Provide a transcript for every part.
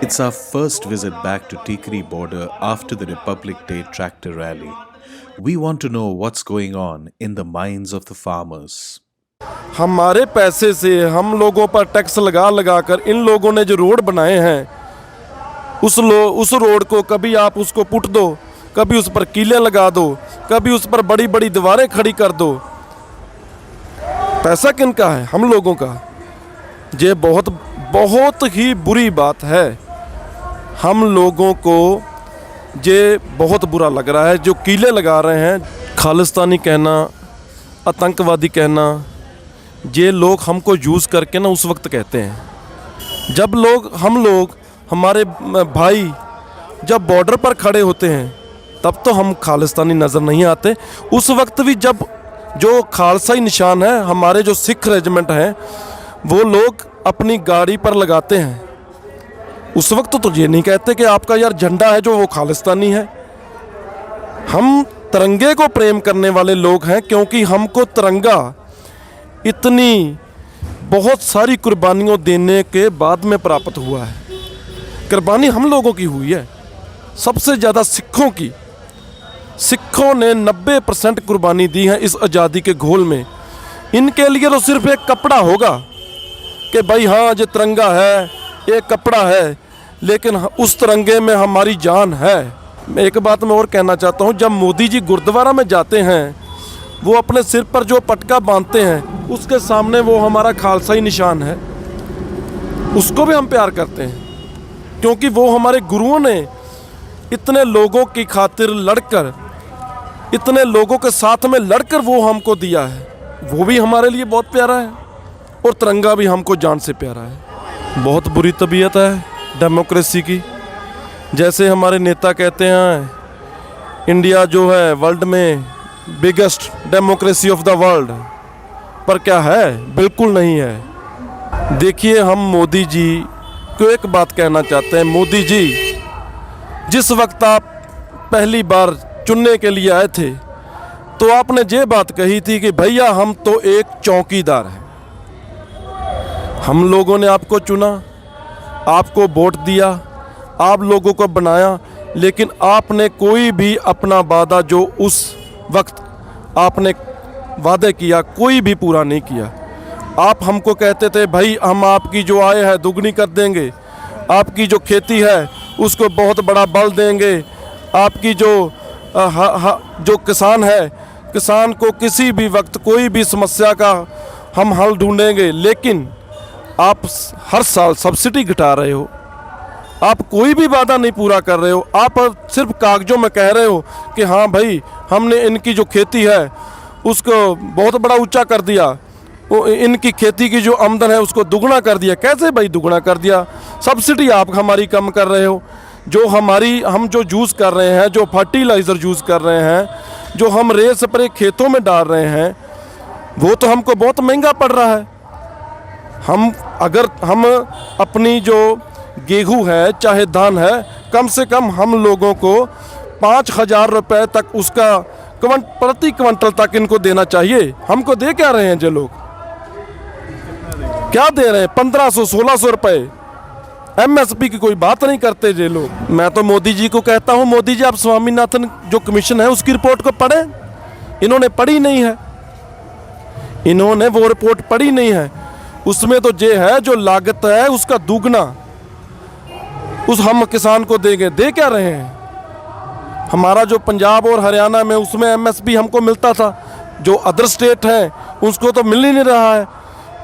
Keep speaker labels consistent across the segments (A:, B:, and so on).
A: It's our first visit back to Tikri border after the Republic Day tractor rally. We want to know what's going on in the minds of the farmers.
B: हमारे पैसे से हम लोगों पर tax लगा लगा कर इन लोगों ने जो रोड बनाए हैं उस रोड को कभी आप उसको पुट दो, कभी उस पर कीले लगा दो, कभी उस पर बड़ी बड़ी दीवारें खड़ी कर दो। पैसा किनका है? हम लोगों का। ये बहुत बहुत ही बुरी बात है। हम लोगों को ये बहुत बुरा लग रहा है जो कीले लगा रहे हैं। खालिस्तानी कहना, आतंकवादी कहना, ये लोग हमको यूज़ करके ना उस वक्त कहते हैं जब हम लोग हमारे भाई जब बॉर्डर पर खड़े होते हैं तब तो हम खालिस्तानी नज़र नहीं आते। उस वक्त भी जब जो खालसाई निशान है हमारे जो सिख रेजिमेंट हैं वो लोग अपनी गाड़ी पर लगाते हैं, उस वक्त तो ये नहीं कहते कि आपका यार झंडा है जो वो खालिस्तानी है। हम तिरंगे को प्रेम करने वाले लोग हैं क्योंकि हमको तिरंगा इतनी बहुत सारी कुर्बानियों देने के बाद में प्राप्त हुआ है। कुर्बानी हम लोगों की हुई है, सबसे ज़्यादा सिखों की। सिखों ने 90% कुर्बानी दी है इस आज़ादी के घोल में। इनके लिए तो सिर्फ एक कपड़ा होगा कि भाई हाँ ये तिरंगा है, एक कपड़ा है, लेकिन उस तिरंगे में हमारी जान है। एक बात मैं और कहना चाहता हूँ, जब मोदी जी गुरुद्वारा में जाते हैं वो अपने सिर पर जो पटका बांधते हैं उसके सामने वो हमारा खालसाई निशान है, उसको भी हम प्यार करते हैं क्योंकि वो हमारे गुरुओं ने इतने लोगों की खातिर लड़कर, इतने लोगों के साथ में लड़कर वो हमको दिया है। वो भी हमारे लिए बहुत प्यारा है और तिरंगा भी हमको जान से प्यारा है। बहुत बुरी तबीयत है डेमोक्रेसी की। जैसे हमारे नेता कहते हैं इंडिया जो है वर्ल्ड में biggest democracy of the world, पर क्या है? बिल्कुल नहीं है। देखिए, हम मोदी जी को एक बात कहना चाहते हैं। मोदी जी, जिस वक्त आप पहली बार चुनने के लिए आए थे तो आपने ये बात कही थी कि भैया हम तो एक चौकीदार हैं। हम लोगों ने आपको चुना, आपको वोट दिया, आप लोगों को बनाया, लेकिन आपने कोई भी अपना वादा जो उस वक्त आपने वादे किया कोई भी पूरा नहीं किया। आप हमको कहते थे भाई हम आपकी जो आय है दुगनी कर देंगे, आपकी जो खेती है उसको बहुत बड़ा बल देंगे, आपकी जो किसान है, किसान को किसी भी वक्त कोई भी समस्या का हम हल ढूंढेंगे। लेकिन आप हर साल सब्सिडी घटा रहे हो, आप कोई भी वादा नहीं पूरा कर रहे हो। आप सिर्फ कागजों में कह रहे हो कि हाँ भाई हमने इनकी जो खेती है उसको बहुत बड़ा ऊंचा कर दिया, वो इनकी खेती की जो आमदन है उसको दुगना कर दिया। कैसे भाई दुगना कर दिया? सब्सिडी आप हमारी कम कर रहे हो। जो हम जो यूज़ कर रहे हैं, जो फर्टिलाइज़र यूज़ कर रहे हैं, जो हम रे स्प्रे खेतों में डाल रहे हैं, वो तो हमको बहुत महंगा पड़ रहा है। अगर हम अपनी जो गेहूँ है चाहे धान है, कम से कम हम लोगों को 5,000 रुपये तक उसका प्रति क्विंटल तक इनको देना चाहिए। हमको दे क्या रहे हैं ये लोग? क्या दे रहे हैं? 1,500-1,600 रुपये। MSP की कोई बात नहीं करते ये लोग। मैं तो मोदी जी को कहता हूँ, मोदी जी आप स्वामीनाथन जो कमीशन है उसकी रिपोर्ट को पढ़ें। इन्होंने पढ़ी नहीं है, इन्होंने वो रिपोर्ट पढ़ी नहीं है। उसमें तो ये है जो लागत है उसका दुगना उस हम किसान को देंगे। दे क्या रहे हैं? हमारा जो पंजाब और हरियाणा में उसमें MSP हमको मिलता था, जो अदर स्टेट हैं उसको तो मिल ही नहीं रहा है।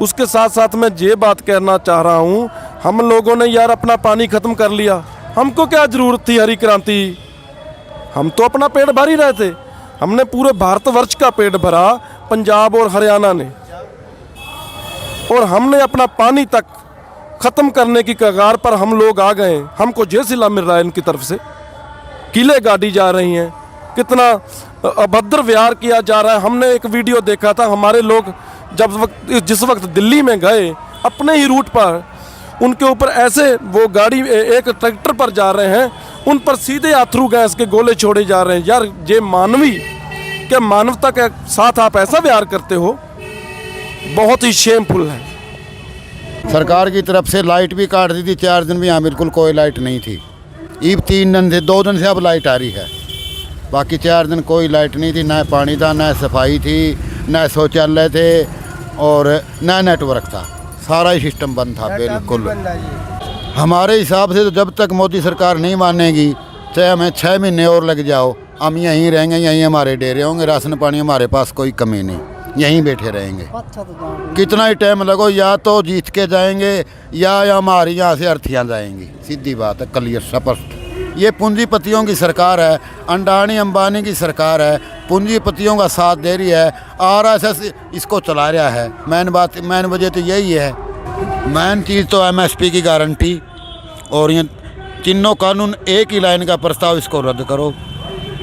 B: उसके साथ साथ मैं ये बात कहना चाह रहा हूँ, हम लोगों ने यार अपना पानी ख़त्म कर लिया। हमको क्या ज़रूरत थी हरी क्रांति? हम तो अपना पेट भर ही रहे थे। हमने पूरे भारतवर्ष का पेट भरा पंजाब और हरियाणा ने, और हमने अपना पानी तक ख़त्म करने की कगार पर हम लोग आ गए। हमको जे सिला मिल रहा है इनकी तरफ से, किले गाड़ी जा रही हैं, कितना अभद्र व्यवहार किया जा रहा है। हमने एक वीडियो देखा था, हमारे लोग जिस वक्त दिल्ली में गए अपने ही रूट पर, उनके ऊपर ऐसे वो गाड़ी एक ट्रैक्टर पर जा रहे हैं, उन पर सीधे अथरू गैस के गोले छोड़े जा रहे हैं। यार ये क्या मानवता के साथ आप ऐसा व्यवहार करते हो? बहुत ही शेमफुल है।
C: सरकार की तरफ से लाइट भी काट दी थी 4 दिन भी, यहाँ बिल्कुल कोई लाइट नहीं थी। ईब 3 दिन से 2 दिन से अब लाइट आ रही है, बाकी 4 दिन कोई लाइट नहीं थी, न पानी था, न सफाई थी, न शौचालय थे और न नेटवर्क था। सारा ही सिस्टम बंद था बिल्कुल। हमारे हिसाब से तो जब तक मोदी सरकार नहीं मानेगी, चाहे हमें 6 महीने और लग जाओ, हम यहीं रहेंगे, यहीं हमारे डेरे होंगे, राशन पानी हमारे पास कोई कमी नहीं, यहीं बैठे रहेंगे। कितना ही टाइम लगो, या तो जीत के जाएंगे या हमारी यहाँ से अर्थियाँ जाएंगी, सीधी बात है, क्लियर स्पष्ट। ये पूंजीपतियों की सरकार है, अंडानी अंबानी की सरकार है, पूंजीपतियों का साथ दे रही है, आरएसएस इसको चला रहा है। मेन वजह तो यही है। मेन चीज़ तो एमएसपी की गारंटी, और ये तीनों कानून एक ही लाइन का प्रस्ताव, इसको रद्द करो।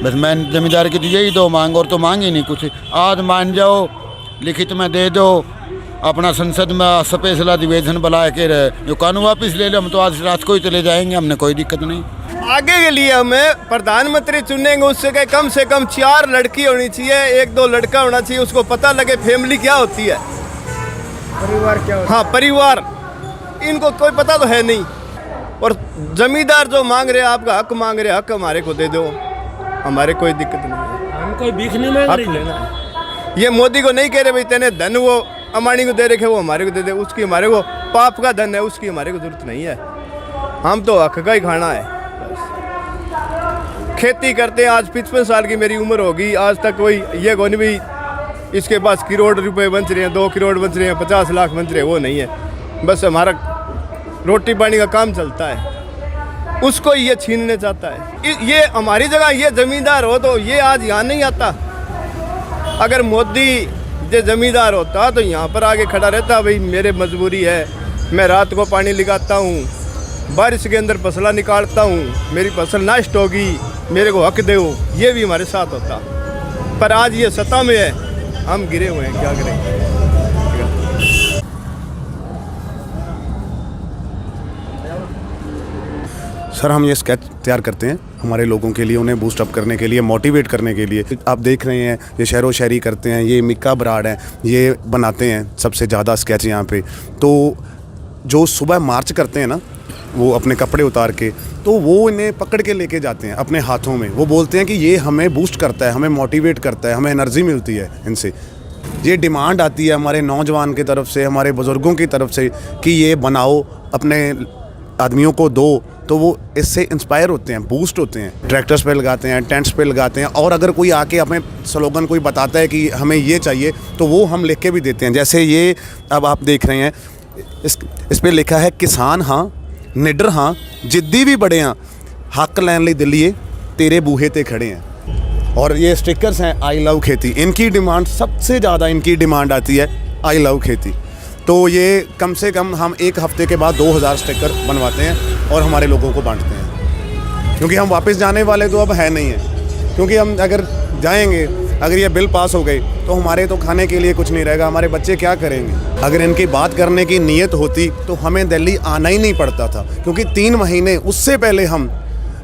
C: बस मैं जमींदार की तो यही दो मांग, और तो मांगी नहीं कुछ। आज मान जाओ, लिखित में दे दो, अपना संसद में स्पेशल अधिवेशन बुला के जो कानून वापस ले लो, हम तो आज रात को ही चले जाएंगे, हमने कोई दिक्कत नहीं।
D: आगे के लिए हमें प्रधानमंत्री चुनेंगे, उससे कम से कम 4 लड़की होनी चाहिए, 1-2 लड़का होना चाहिए, उसको पता लगे फैमिली क्या होती है, परिवार क्या होता है। हाँ, परिवार, इनको कोई पता तो है नहीं। और जमींदार जो मांग रहे, आपका हक मांग रहे, हक हमारे को दे दो, हमारे कोई दिक्कत नहीं है,
E: हम कोई भीख नहीं मांग रही लेना।
D: ये मोदी को नहीं कह रहे भाई तेने धन वो अमानी को दे रखे, वो हमारे को दे दे, उसकी हमारे को पाप का धन है, उसकी हमारे को जरूरत नहीं है। हम तो हक का ही खाना है। खेती करते हैं, आज 55 साल की मेरी उम्र होगी, आज तक कोई ये कौन भी इसके पास करोड़ रुपए बच रहे हैं, 2 करोड़ बच रहे हैं, 50 लाख बच रहे हैं, वो नहीं है। बस हमारा रोटी पानी का काम चलता है, उसको ये छीनने चाहता है। ये हमारी जगह ये जमींदार हो तो ये आज यहाँ नहीं आता। अगर मोदी ये जमींदार होता तो यहाँ पर आगे खड़ा रहता, भाई मेरे मजबूरी है, मैं रात को पानी लगाता हूँ, बारिश के अंदर फसला निकालता हूँ, मेरी फसल नष्ट होगी, मेरे को हक दो, ये भी हमारे साथ होता। पर आज ये सत्ता में है, हम गिरे हुए हैं, क्या करेंगे।
F: सर, हम ये स्केच तैयार करते हैं हमारे लोगों के लिए, उन्हें बूस्ट अप करने के लिए, मोटिवेट करने के लिए। आप देख रहे हैं ये शहरो शायरी करते हैं, ये मिक्का बराड़ हैं, ये बनाते हैं सबसे ज़्यादा स्केच यहाँ पे। तो जो सुबह मार्च करते हैं ना, वो अपने कपड़े उतार के, तो वो इन्हें पकड़ के लेके जाते हैं अपने हाथों में। वो बोलते हैं कि ये हमें बूस्ट करता है, हमें मोटिवेट करता है, हमें एनर्जी मिलती है इनसे। ये डिमांड आती है हमारे नौजवान की तरफ से, हमारे बुज़ुर्गों की तरफ से कि ये बनाओ, अपने आदमियों को दो, तो वो इससे इंस्पायर होते हैं, बूस्ट होते हैं। ट्रैक्टर्स पे लगाते हैं, टेंट्स पे लगाते हैं, और अगर कोई आके अपने स्लोगन कोई बताता है कि हमें ये चाहिए, तो वो हम लिख के भी देते हैं। जैसे ये अब आप देख रहे हैं, इस पे लिखा है, किसान हाँ, निडर हाँ, जिद्दी भी बड़े हाँ, हक लैन ली दिल्लीए तेरे बूहे ते खड़े हैं। और ये स्टिकर्स हैं आई लव खेती, इनकी डिमांड सबसे ज़्यादा, इनकी डिमांड आती है आई लव खेती। तो ये कम से कम हम 1 हफ्ते के बाद 2000 स्टिकर बनवाते हैं और हमारे लोगों को बांटते हैं, क्योंकि हम वापस जाने वाले तो अब है नहीं है। क्योंकि हम अगर जाएंगे, अगर ये बिल पास हो गई, तो हमारे तो खाने के लिए कुछ नहीं रहेगा, हमारे बच्चे क्या करेंगे। अगर इनकी बात करने की नीयत होती तो हमें दिल्ली आना ही नहीं पड़ता था, क्योंकि 3 महीने उससे पहले हम,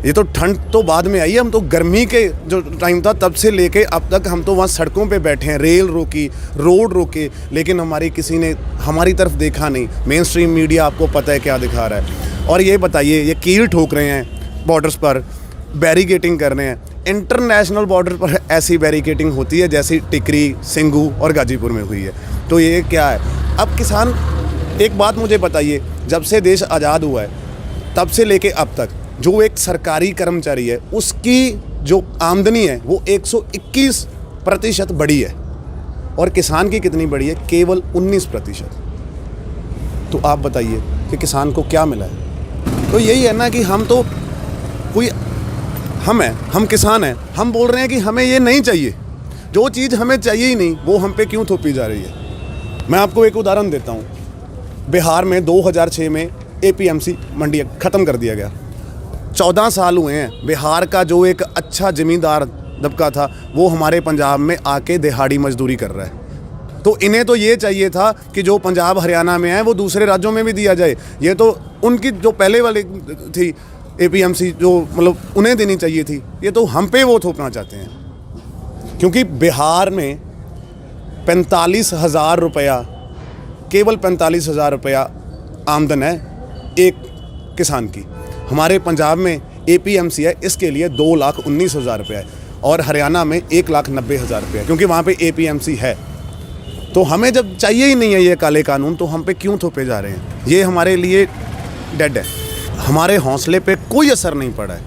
F: ये तो ठंड तो बाद में आई है, हम तो गर्मी के जो टाइम था तब से लेके अब तक हम तो वहाँ सड़कों पे बैठे हैं, रेल रोकी, रोड रोके, लेकिन हमारी किसी ने हमारी तरफ देखा नहीं। मेन स्ट्रीम मीडिया आपको पता है क्या दिखा रहा है। और ये बताइए, ये कील ठोक रहे हैं बॉर्डर्स पर, बैरिकेटिंग कर रहे हैं। इंटरनेशनल बॉर्डर पर ऐसी बैरिकेटिंग होती है जैसी टिकरी, सिंगू और गाजीपुर में हुई है। तो ये क्या है। अब किसान, एक बात मुझे बताइए, जब से देश आज़ाद हुआ है तब से लेके अब तक जो एक सरकारी कर्मचारी है, उसकी जो आमदनी है वो 121% बढ़ी है, और किसान की कितनी बढ़ी है? केवल 19%। तो आप बताइए कि किसान को क्या मिला है? तो यही है ना कि हम तो कोई, हम किसान हैं, हम बोल रहे हैं कि हमें ये नहीं चाहिए, जो चीज़ हमें चाहिए ही नहीं वो हम पे क्यों थोपी जा रही है। मैं आपको एक उदाहरण देता हूँ। बिहार में 2006 में APMC मंडी ख़त्म कर दिया गया। 14 साल हुए हैं। बिहार का जो एक अच्छा ज़मींदार दबका था वो हमारे पंजाब में आके दिहाड़ी मजदूरी कर रहा है। तो इन्हें तो ये चाहिए था कि जो पंजाब हरियाणा में है वो दूसरे राज्यों में भी दिया जाए। ये तो उनकी जो पहले वाली थी APMC, जो मतलब उन्हें देनी चाहिए थी, ये तो हम पे वो थोपना चाहते हैं। क्योंकि बिहार में 45,000 रुपया, केवल 45,000 रुपया आमदन है एक किसान की। हमारे पंजाब में APMC है, इसके लिए 2,19,000 रुपये है और हरियाणा में 1,90,000 रुपये है, क्योंकि वहाँ पे APMC है। तो हमें जब चाहिए ही नहीं है ये काले कानून, तो हम पे क्यों थोपे जा रहे हैं? ये हमारे लिए डेड है। हमारे हौसले पे कोई असर नहीं पड़ा है,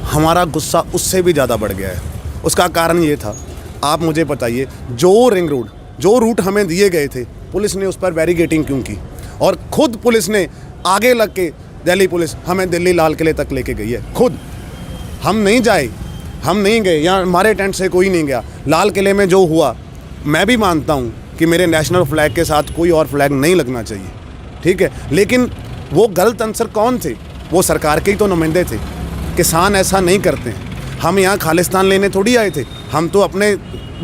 F: हमारा गुस्सा उससे भी ज़्यादा बढ़ गया है। उसका कारण ये था, आप मुझे बताइए, जो रिंग रोड, जो रूट हमें दिए गए थे, पुलिस ने उस पर बैरिकेटिंग क्यों की? और खुद पुलिस ने आगे लग के, दिल्ली पुलिस हमें दिल्ली लाल किले तक लेके गई है खुद। हम नहीं जाए, हम नहीं गए, या हमारे टेंट से कोई नहीं गया। लाल किले में जो हुआ, मैं भी मानता हूँ कि मेरे नेशनल फ्लैग के साथ कोई और फ्लैग नहीं लगना चाहिए, ठीक है, लेकिन वो गलत आंसर कौन थे? वो सरकार के ही तो नुमाइंदे थे। किसान ऐसा नहीं करते हैं। हम यहाँ खालिस्तान लेने थोड़ी आए थे, हम तो अपने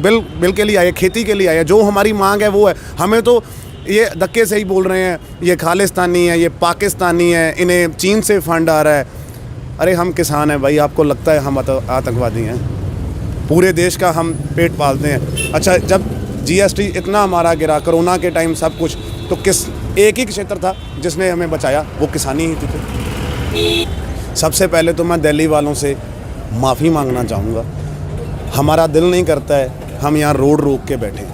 F: बिल के लिए आए, खेती के लिए आए। जो हमारी मांग है वो है। हमें तो ये धक्के से ही बोल रहे हैं ये खालिस्तानी है, ये पाकिस्तानी है, इन्हें चीन से फंड आ रहा है। अरे हम किसान हैं भाई, आपको लगता है हम आतंकवादी हैं? पूरे देश का हम पेट पालते हैं। अच्छा, जब GST इतना हमारा गिरा, कोरोना के टाइम सब कुछ, तो किस एक ही क्षेत्र था जिसने हमें बचाया, वो किसानी ही थी। सबसे पहले तो मैं दिल्ली वालों से माफ़ी मांगना चाहूँगा। हमारा दिल नहीं करता है हम यहाँ रोड रोक के बैठे।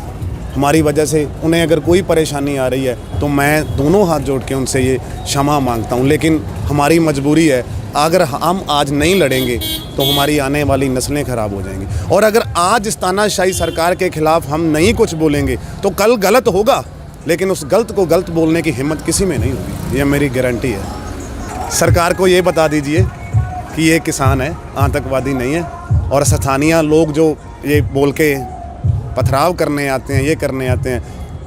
F: हमारी वजह से उन्हें अगर कोई परेशानी आ रही है तो मैं दोनों हाथ जोड़ के उनसे ये क्षमा मांगता हूँ, लेकिन हमारी मजबूरी है। अगर हम आज नहीं लड़ेंगे तो हमारी आने वाली नस्लें ख़राब हो जाएंगी, और अगर आज इस तानाशाही सरकार के ख़िलाफ़ हम नहीं कुछ बोलेंगे तो कल गलत होगा, लेकिन उस गलत को गलत बोलने की हिम्मत किसी में नहीं होगी। ये मेरी गारंटी है। सरकार को ये बता दीजिए कि ये किसान है, आतंकवादी नहीं है। और स्थानीय लोग जो ये बोल के पथराव करने आते हैं, ये करने आते हैं,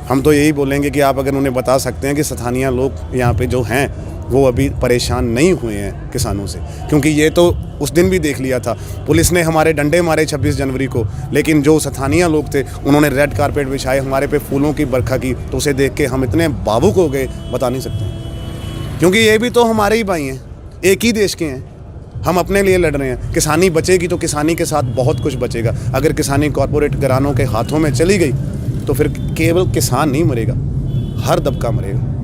F: हम तो यही बोलेंगे कि आप अगर उन्हें बता सकते हैं कि स्थानीय लोग यहाँ पे जो हैं वो अभी परेशान नहीं हुए हैं किसानों से, क्योंकि ये तो उस दिन भी देख लिया था, पुलिस ने हमारे डंडे मारे 26 जनवरी को, लेकिन जो स्थानीय लोग थे उन्होंने रेड कारपेट बिछाए, हमारे पे फूलों की बरखा की, तो उसे देख के हम इतने भावुक हो गए बता नहीं सकते। क्योंकि ये भी तो हमारे ही भाई हैं, एक ही देश के हैं, हम अपने लिए लड़ रहे हैं। किसानी बचेगी तो किसानी के साथ बहुत कुछ बचेगा। अगर किसानी कॉरपोरेट घरानों के हाथों में चली गई तो फिर केवल किसान नहीं मरेगा, हर दबका मरेगा।